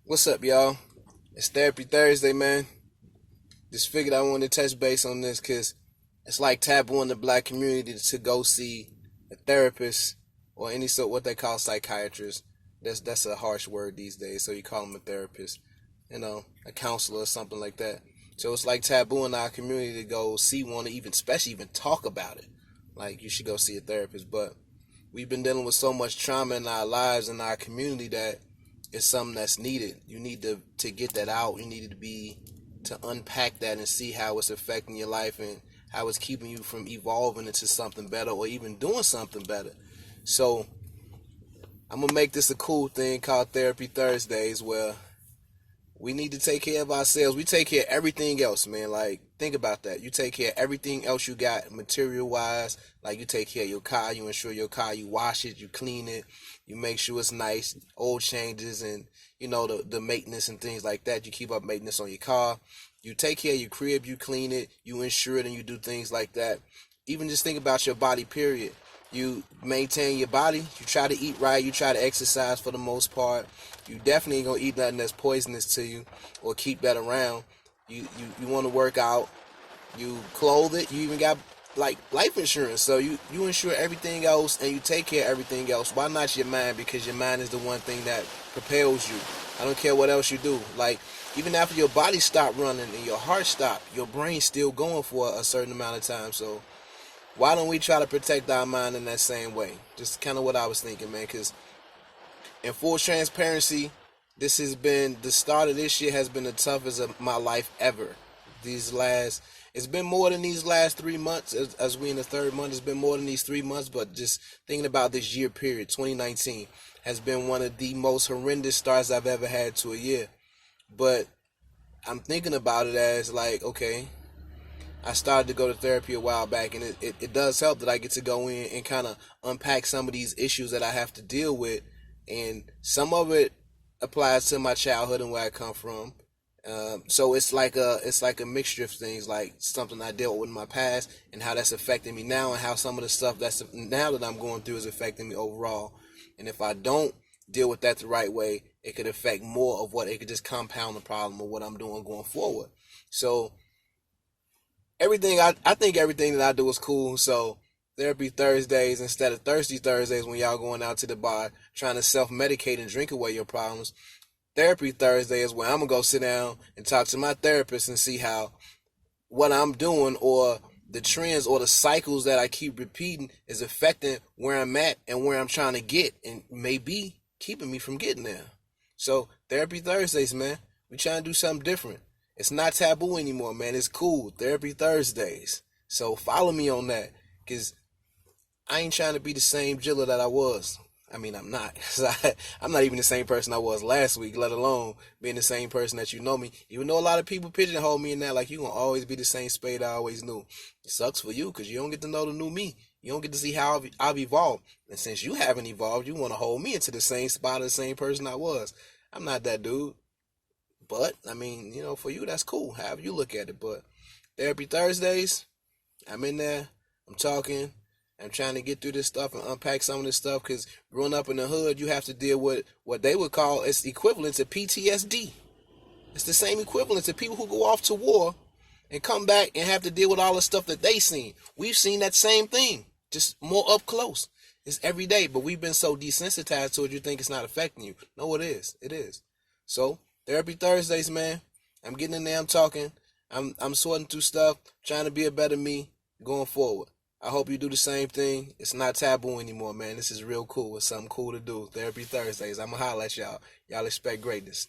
What's up, y'all? It's Therapy Thursday, man. Just figured I wanted to touch base on this because it's like taboo in the black community to go see a therapist or any sort what they call psychiatrist. That's a harsh word these days, so you call them a therapist, a counselor or something like that. So it's like taboo in our community to go see one, or especially even talk about it. Like you should go see a therapist, but we've been dealing with so much trauma in our lives in our community that it's something that's needed. You need to get that out. You need to unpack that and see how it's affecting your life and how it's keeping you from evolving into something better or even doing something better. So I'm gonna make this a cool thing called Therapy Thursdays, where we need to take care of ourselves. We take care of everything else, man. Like, think about that. You take care of everything else you got material-wise. Like, you take care of your car. You insure your car. You wash it. You clean it. You make sure it's nice. Oil changes and, the maintenance and things like that. You keep up maintenance on your car. You take care of your crib. You clean it. You insure it, and you do things like that. Even just think about your body, period. You maintain your body. You try to eat right. You try to exercise for the most part. You definitely ain't gonna eat nothing that's poisonous to you or keep that around. You want to work out. You clothe it. You even got like life insurance. So you insure everything else and you take care of everything else. Why not your mind? Because your mind is the one thing that propels you. I don't care what else you do. Like, even after your body stop running and your heart stop, your brain's still going for a certain amount of time. So why don't we try to protect our mind in that same way? Just kind of what I was thinking, man. Because in full transparency, the start of this year has been the toughest of my life ever. It's been more than these last 3 months, as we in the third month. It's been more than these 3 months, but just thinking about this year period, 2019, has been one of the most horrendous starts I've ever had to a year. But I'm thinking about it as like, okay, I started to go to therapy a while back, and it does help that I get to go in and kind of unpack some of these issues that I have to deal with. And some of it applies to my childhood and where I come from. So it's like a mixture of things, like something I dealt with in my past and how that's affecting me now, and how some of the stuff that's now that I'm going through is affecting me overall. And if I don't deal with that the right way, it could affect more of what it could just compound the problem of what I'm doing going forward. So I think everything that I do is cool. So Therapy Thursdays instead of Thirsty Thursdays when y'all going out to the bar trying to self-medicate and drink away your problems. Therapy Thursday is where I'm going to go sit down and talk to my therapist and see how what I'm doing or the trends or the cycles that I keep repeating is affecting where I'm at and where I'm trying to get, and maybe keeping me from getting there. So Therapy Thursdays, man, we trying to do something different. It's not taboo anymore, man. It's cool. Therapy Thursdays. So follow me on that, because I ain't trying to be the same Gilla that I was. I mean, I'm not. I'm not even the same person I was last week, let alone being the same person that you know me. Even though a lot of people pigeonhole me in that, like, you going to always be the same Spade I always knew. It sucks for you because you don't get to know the new me. You don't get to see how I've evolved. And since you haven't evolved, you want to hold me into the same spot of the same person I was. I'm not that dude. But, I mean, for you, that's cool, however you look at it. But Therapy Thursdays, I'm in there, I'm talking, I'm trying to get through this stuff and unpack some of this stuff, because growing up in the hood, you have to deal with what they would call, it's equivalent to PTSD. It's the same equivalent to people who go off to war and come back and have to deal with all the stuff that they seen. We've seen that same thing, just more up close. It's every day, but we've been so desensitized to it, you think it's not affecting you. No, it is. It is. So, Therapy Thursdays, man. I'm getting in there, I'm talking. I'm sorting through stuff, trying to be a better me going forward. I hope you do the same thing. It's not taboo anymore, man. This is real cool. It's something cool to do. Therapy Thursdays. I'm going to holler at y'all. Y'all expect greatness.